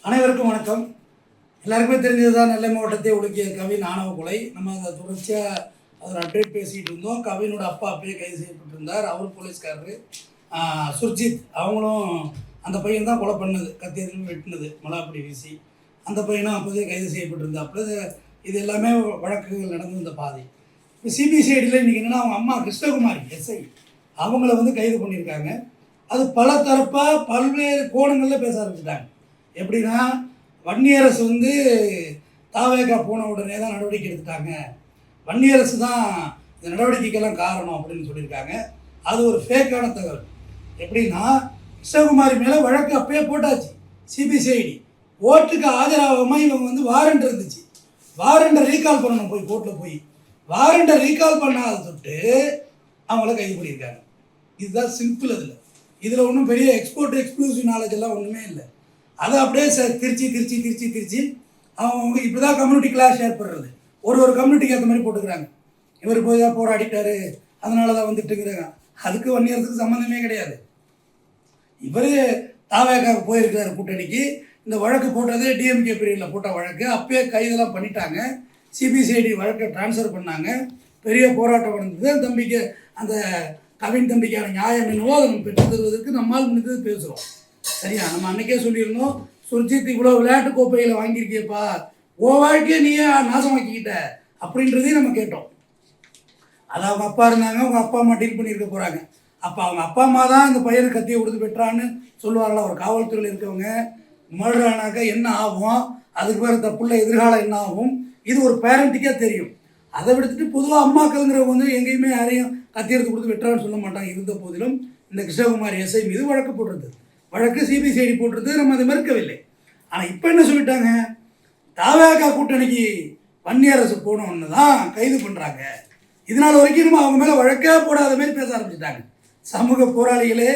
அனைவருக்கும் வணக்கம். எல்லாருக்குமே தெரிஞ்சது தான், நெல்லை மாவட்டத்தை உலுக்கிய கவின் ஆணவ கொலை. நம்ம அதை தொடர்ச்சியாக அதில் அப்டேட் பேசிகிட்டு இருந்தோம். கவினோட அப்பா அப்பயே கைது செய்யப்பட்டிருந்தார். அவர் போலீஸ்காரரு. சுர்ஜித் அவங்களும் அந்த பையன் தான் கொலை பண்ணது, கத்தியத்தில் வெட்டினது, மலாப்படி வீசி. அந்த பையனும் அப்போதே கைது செய்யப்பட்டிருந்தாப்புல. இது எல்லாமே வழக்குகள் நடந்து இந்த பாதை. இப்போ சிபிசிஐடியில் இன்றைக்கி என்னென்னா, அவங்க அம்மா கிருஷ்ணகுமாரி எஸ்ஐ அவங்கள கைது பண்ணியிருக்காங்க. அது பல தரப்பாக பல்வேறு கோணங்களில் பேச ஆரம்பிச்சிட்டாங்க. எப்படின்னா, வன்னியரசு தாவேகா போன உடனே தான் நடவடிக்கை எடுத்துட்டாங்க, வன்னியரசு தான் இந்த நடவடிக்கைக்கெல்லாம் காரணம் அப்படின்னு சொல்லியிருக்காங்க. அது ஒரு ஃபேக்கான தகவல். எப்படின்னா, கிருஷ்ணகுமாரி மேலே வழக்கு அப்பயே போட்டாச்சு சிபிசிஐடி. ஓட்டுக்கு ஆஜராகாமல் இவங்க வாரண்ட் இருந்துச்சு, வாரண்டை ரீகால் பண்ணணும், போய் கோர்ட்டில் போய் வாரண்டை ரீகால் பண்ணாத தொட்டு அவங்கள கைது பண்ணியிருக்காங்க. இதுதான் சிம்பிள். இதில் ஒன்றும் பெரிய எக்ஸ்க்ளூசிவ் நாலேஜ் எல்லாம் ஒன்றுமே இல்லை. அதை அப்படியே திருச்சி அவங்க இப்படி தான் கம்யூனிட்டி கிளாஸ் ஏற்படுறது. ஒரு கம்யூனிட்டிக்கு ஏற்ற மாதிரி போட்டுக்கிறாங்க. இவர் போய் தான் போராடிட்டாரு, அதனால தான் வந்துட்டுங்கிறாங்க. அதுக்கு வன்னியரசுக்கு சம்மந்தமே கிடையாது. இவர் தாவேக்காவுக்கு போயிருக்கிறார் கூட்டணிக்கு. இந்த வழக்கு போட்டதே டிஎம்கே பீரியடில் போட்ட வழக்கு. அப்பயே கைதெல்லாம் பண்ணிட்டாங்க. சிபிசிஐடி வழக்கை டிரான்ஸ்ஃபர் பண்ணாங்க. பெரிய போராட்டம் நடந்தது. தம்பிக்கு, அந்த கவின் தம்பிக்கான நியாயம் என்னவோ அதை நம்ம பெற்று தருவதற்கு நம்மால் முடிந்தது பேசுகிறோம். சரியா? நம்ம அன்றைக்கே சொல்லியிருந்தோம், சுர்ஜித் இவ்வளோ விளையாட்டு கோப்பையில் வாங்கியிருக்கியப்பா, ஓ வாழ்க்கையை நீயே நாசமாக்கிக்கிட்ட அப்படின்றதையும் நம்ம கேட்டோம். அது அவங்க அப்பா இருந்தாங்க, அவங்க அப்பா அம்மா டீல் பண்ணியிருக்க போகிறாங்க. அப்போ அவங்க அப்பா அம்மா தான் இந்த பையனை கத்தியை கொடுத்து பெற்றான்னு சொல்லுவாங்களா? ஒரு காவல்துறையில் இருக்கவங்க மர்டரானாக்கா என்ன ஆகும், அதுக்கு வேறு தப்புள்ள எதிர்காலம் என்ன ஆகும், இது ஒரு பேரண்ட்டுக்கே தெரியும். அதை விடுத்துட்டு பொதுவாக அம்மாக்கள்ங்கிறவங்க எங்கேயுமே யாரையும் கத்தி எடுத்து கொடுத்து வெட்டுறான்னு சொல்ல மாட்டாங்க. இருந்த போதிலும் இந்த கிருஷ்ணகுமாரி எஸ்ஐ மீது வழக்கு போடுறது, வழக்கு சிபிசிஐடி போட்டுறது, நம்ம அதை மறுக்கவில்லை. ஆனால் இப்போ என்ன சொல்லிட்டாங்க, தாவேகா கூட்டணிக்கு வன்னியரசு போனோன்னு தான் கைது பண்ணுறாங்க. இதனால் வரைக்கும் நம்ம அவங்க மேலே வழக்கே போடாத மாதிரி பேச ஆரம்பிச்சிட்டாங்க. சமூக போராளிகளே,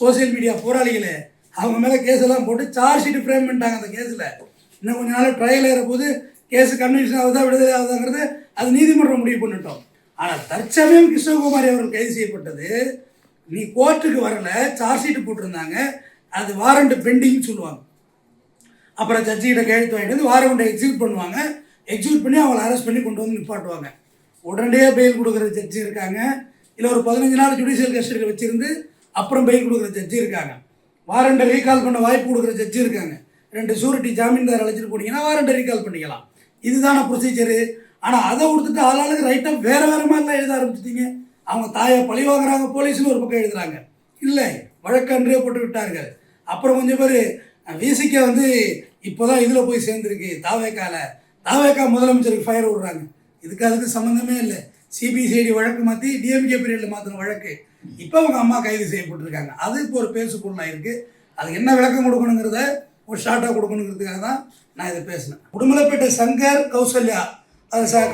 சோசியல் மீடியா போராளிகளே அவங்க மேலே கேஸெல்லாம் போட்டு சார்ஜ் ஷீட் ஃப்ரேம் பண்ணிட்டாங்க. அந்த கேஸில் இன்னும் கொஞ்ச நாள் ட்ரையல் ஏற போது கேஸு கன்விக்ஷன் ஆகுதா விடுதலை ஆகுதாங்கிறது அது நீதிமன்றம் முடிவு பண்ணிட்டோம். ஆனால் தற்சமயம் கிருஷ்ணகுமாரி அவர்கள் கைது செய்யப்பட்டது, நீ கோர்ட்டுக்கு வரல, சார்ஜ் ஷீட்டு போட்டிருந்தாங்க, அது வாரண்ட் பெண்டிங்னு சொல்லுவாங்க. அப்புறம் ஜட்ஜிகிட்ட கையெழுத்து வாங்கிட்டு வாரண்ட்டை எக்ஸிக்யூட் பண்ணுவாங்க. எக்ஸிக்யூட் பண்ணி அவங்களை அரெஸ்ட் பண்ணி கொண்டு வந்து நிப்பாட்டுவாங்க. உடனே பெயில் கொடுக்குற ஜட்ஜி இருக்காங்க, இல்லை ஒரு 15 நாள் ஜுடிஷியல் கஸ்டடியில் வச்சுருந்து அப்புறம் பெயில் கொடுக்குற ஜட்ஜி இருக்காங்க, வாரண்டை ரீகால் பண்ண வாய்ப்பு கொடுக்குற ஜட்ஜி இருக்காங்க. 2 சூரிட்டி ஜாமீன்தார் அழைச்சிட்டு போனீங்கன்னா வாரண்டை ரீகால் பண்ணிக்கலாம். இதுதான ப்ரொசீஜரு. ஆனால் அதை கொடுத்துட்டு ஆளாளுக்கு ரைட்டாக வேறு மாதிரிலாம் எழுத ஆரம்பிச்சிட்டிங்க. அவங்க தாயை பழி வாங்குறாங்க, போலீஸ்னு ஒரு பக்கம் எழுதுறாங்க. இல்லை, வழக்கன்றே போட்டு விட்டார்கள். அப்புறம் கொஞ்சம் பேர் விசிக்க இப்போ தான் இதில் போய் சேர்ந்துருக்கு, தாவேக்கா முதலமைச்சருக்கு ஃபயர் விடுறாங்க. அதுக்கு சம்மந்தமே இல்லை. சிபிசிஐடி வழக்கு மாற்றி டிஎம்கே பீரியடில் மாற்றின வழக்கு. இப்போ அவங்க அம்மா கைது செய்யப்பட்டிருக்காங்க. அது இப்போ ஒரு பேசு பொருளாக இருக்குது. அதுக்கு என்ன விளக்கம் கொடுக்கணுங்கிறத ஒரு ஷார்ட்டாக கொடுக்கணுங்கிறதுக்காக தான் நான் இதை பேசினேன். உடுமலைப்பேட்டை சங்கர் கௌசல்யா,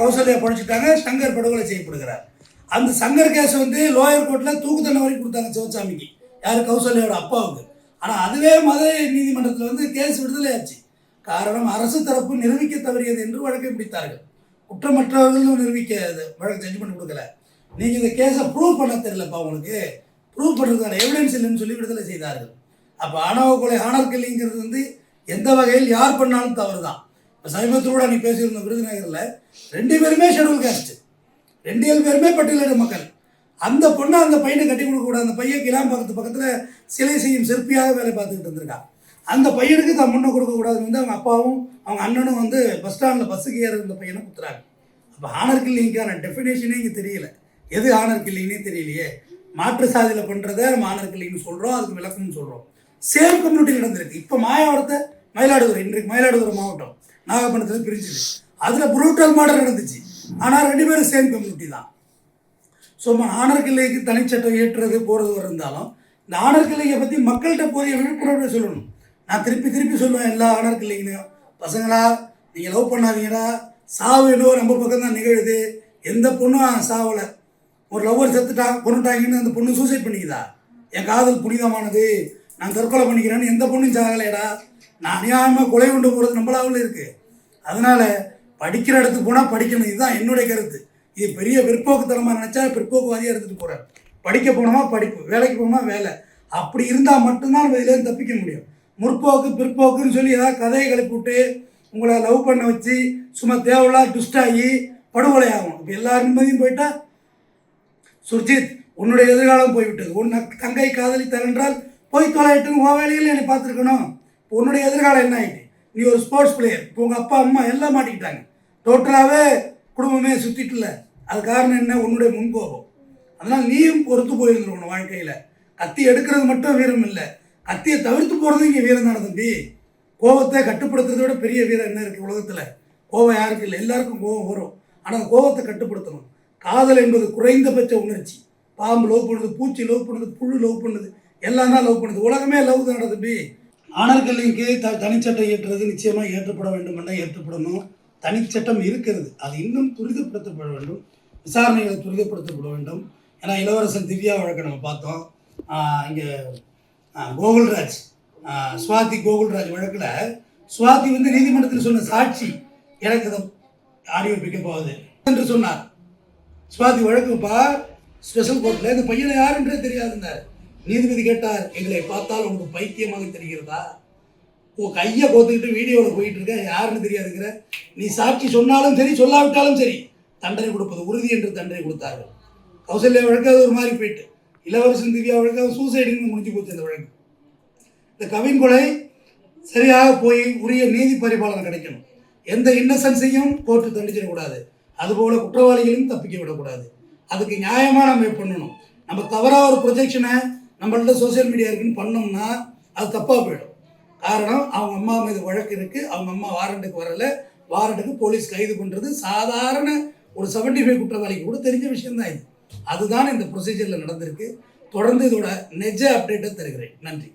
கௌசல்யா படிச்சுட்டாங்க, சங்கர் படுகொலை செய்யப்படுகிறார். அந்த சங்கர் கேஸ் லோயர் கோர்ட்டில் தூக்கு தண்டனை வரைக்கும் கொடுத்தாங்க சிவசாமிக்கு, யார், கௌசல்யாவோட அப்பாவுக்கு. ஆனால் அதுவே மதுரை நீதிமன்றத்தில் கேஸ் விடுதலை ஆச்சு. காரணம், அரசு தரப்பு நிரூபிக்க தவறியது என்று வழக்கை பிடித்தார்கள். குற்றமற்றவர்கள் நிரூபிக்க வழக்கு ஜட்ஜ்மெண்ட் கொடுக்கல. நீங்கள் இந்த கேஸை ப்ரூவ் பண்ண தெரியலப்பா, உங்களுக்கு ப்ரூவ் பண்ணுறதுக்கான எவிடன்ஸ் இல்லைன்னு சொல்லி விடுதலை செய்தார்கள். அப்போ ஆணவ கொலை, ஆனர் கில்லிங்கிறது எந்த வகையில் யார் பண்ணாலும் தவறு தான். இப்போ சமீபத்தோடு நீ பேசியிருந்த விருதுநகரில் 2 பேருமே ஷெட்யூல் காஸ்ட், 2 பேருமே பட்டியலிட மக்கள். அந்த பொண்ணை அந்த பையனை கட்டி கொடுக்கக்கூடாது. அந்த பையன் கிளாம்பாக்கத்து பக்கத்தில் சிலை செய்யும் சிற்பியாக வேலை பார்த்துக்கிட்டு இருந்திருக்கான். அந்த பையனுக்கு தான் பொண்ணை கொடுக்கக்கூடாதுன்னு அவங்க அப்பாவும் அவங்க அண்ணனும் பஸ் ஸ்டாண்டில் பஸ்ஸுக்கு ஏற இந்த பையனை குத்துறாங்க. அப்போ ஆனர் கில்லிங்கான டெஃபினேஷனே இங்கே தெரியல. எது ஆனர் கில்லிங்னே தெரியலையே. மாற்று சாதியில் பண்ணுறத நம்ம ஆனர் கில்லிங்னு சொல்கிறோம், அதுக்கு விளக்கம்னு சொல்கிறோம். சேம் கம்யூனிட்டியில் நடந்திருக்கு. இப்போ மாயாவரத்தை மயிலாடுதுறை, இன்றைக்கு மயிலாடுதுறை மாவட்டம் நாகப்பட்டினத்தில் பிரிஞ்சுது. அதில் புரூட்டல் மர்டர் நடந்துச்சு. ஆனால் 2 பேரும் சேம் கம்யூனிட்டி தான். ஸோ ஆனர் கில்லைக்கு தனிச்சட்டம் ஏற்றுறது போகிறது இருந்தாலும் இந்த ஆனர் கில்லையை பற்றி மக்கள்கிட்ட போதிய விழிப்புணர்வு சொல்லணும். நான் திருப்பி சொல்லுவேன் எல்லா ஆனர் கில்லைங்களையும், பசங்களா நீங்கள் லவ் பண்ணாதீங்கடா, சாவு என்னவோ நம்ம பக்கம் தான் நிகழுது. எந்த பொண்ணும் சாவலை. ஒரு லவ்வர் செத்துட்டான், கொண்டுட்டாங்கன்னு அந்த பொண்ணு சூசைட் பண்ணிக்குதா? என் காதல் புனிதமானது, நான் தற்கொலை பண்ணிக்கிறேன்னு எந்த பொண்ணும் சாகலையடா. நான் அநியாயமாக கொலை கொண்டு போகிறது நம்மளாவில் இருக்குது. அதனால் படிக்கிற இடத்துக்கு போனால் படிக்கணும், இதுதான் என்னுடைய கருத்து. இது பெரிய பிற்போக்குத்தனமாக நினச்சா பிற்போக்குவாதியாக இருந்துட்டு போகிறார். படிக்க போனோமா படிப்பு, வேலைக்கு போனோமா வேலை, அப்படி இருந்தால் மட்டும்தான் நம்ம இதிலேருந்து தப்பிக்க முடியும். முற்போக்கு பிற்போக்குன்னு சொல்லி ஏதாவது கதையை கிளப்பி விட்டு உங்களை லவ் பண்ண வச்சு சும்மா தேவையில்லாம் ட்விஸ்ட் ஆகி படுகொலை ஆகும். இப்போ எல்லா நிம்மதியும் போயிட்டா சுர்ஜித் உன்னுடைய எதிர்காலம் போய்விட்டது. உன் தங்கை காதலித்தார் என்றால் போய் தொலையிட்டுன்னு உன் வேலையில் என்னை பார்த்துருக்கணும். இப்போ உன்னுடைய எதிர்காலம் என்ன ஆகிட்டு? நீ ஒரு ஸ்போர்ட்ஸ் பிளேயர். இப்போ உங்கள் அப்பா அம்மா எல்லாம் மாட்டிக்கிட்டாங்க. டோட்டலாகவே குடும்பமே சுற்றிட்டுல. அது காரணம் என்ன? உன்னுடைய முன்கோபம். அதனால் நீயும் பொறுத்து போயிருந்துருக்கணும் வாழ்க்கையில். கத்தி எடுக்கிறது மட்டும் வீரம் இல்லை, கத்தியை தவிர்த்து போகிறது இங்கே வீரம் தானே தம்பி. கோபத்தை கட்டுப்படுத்துறதை விட பெரிய வீரம் என்ன இருக்குது உலகத்தில்? கோபம் யாருக்கு இல்லை, எல்லாருக்கும் கோபம் வரும். ஆனால் கோபத்தை கட்டுப்படுத்தணும். காதல் என்பது குறைந்தபட்ச உணர்ச்சி. பாம்பு லவ் பண்ணுது, பூச்சி லவ் பண்ணுது, புழு லவ் பண்ணுது, எல்லாம் தான் லவ் பண்ணுது. உலகமே லவ் தானே தம்பி. ஆணர் கல்விக்கு தனிச்சட்டம் ஏற்றுறது நிச்சயமாக ஏற்றப்பட வேண்டும் என்றால் ஏற்றப்படணும். தனிச்சட்டம் இருக்கிறது, அது இன்னும் துரிதப்படுத்தப்பட வேண்டும். விசாரணைகளை துரிதப்படுத்தப்பட வேண்டும். ஏன்னா இளவரசன் திவ்யா வழக்கை நம்ம பார்த்தோம். இங்கே கோகுல்ராஜ், சுவாதி கோகுல்ராஜ் வழக்கில் சுவாதி வந்து நீதிமன்றத்தில் சொன்ன சாட்சி எனக்கு ஆடியோ பிக்கப் ஆகுது என்று சொன்னார். சுவாதி வழக்குப்பா ஸ்பெஷல் கோர்ட்டில் இந்த பையனை யாருன்றே தெரியாதுன்னார். நீதிபதி கேட்டார், எங்களை பார்த்தால் உனக்கு பைத்தியமாக தெரிகிறதா? உன் கையை கோத்துக்கிட்டு வீடியோவில் போயிட்டு இருக்க, யாருன்னு தெரியாதுங்கிற. நீ சாட்சி சொன்னாலும் சரி சொல்லாவிட்டாலும் சரி தண்டனை கொடுப்பது உறுதி என்று தண்டனை கொடுத்தார்கள். கௌசல்யா வழக்கு அது ஒரு மாதிரி போயிட்டு, இளவரசன் திவ்யா வழக்கு அது சூசைடுன்னு முடிஞ்சு போச்சு அந்த வழக்கு. இந்த கவின் கொலை சரியாக போய் உரிய நீதி பரிபாலனை கிடைக்கணும். எந்த இன்னசென்ஸையும் கோர்ட்டு தண்டிச்சிடக்கூடாது. அதுபோல் குற்றவாளிகளையும் தப்பிக்க விடக்கூடாது. அதுக்கு நியாயமாக நம்ம பண்ணணும். நம்ம தவறாக ஒரு ப்ரொஜெக்ஷனை நம்மள்ட்ட சோசியல் மீடியா இருக்குன்னு பண்ணோம்னா அது தப்பாக போயிடும். காரணம், அவங்க அம்மா மீது வழக்கு இருக்குது, அவங்க அம்மா வாரண்டுக்கு வரலை, வாரண்டுக்கு போலீஸ் கைது பண்ணுறது சாதாரண ஒரு 75 குற்றவாளிக்கு கூட தெரிஞ்ச விஷயம்தான் இது. அதுதான் இந்த ப்ரொசீஜரில் நடந்திருக்கு. தொடர்ந்து இதோட நெஜ அப்டேட்டை தருகிறேன். நன்றி.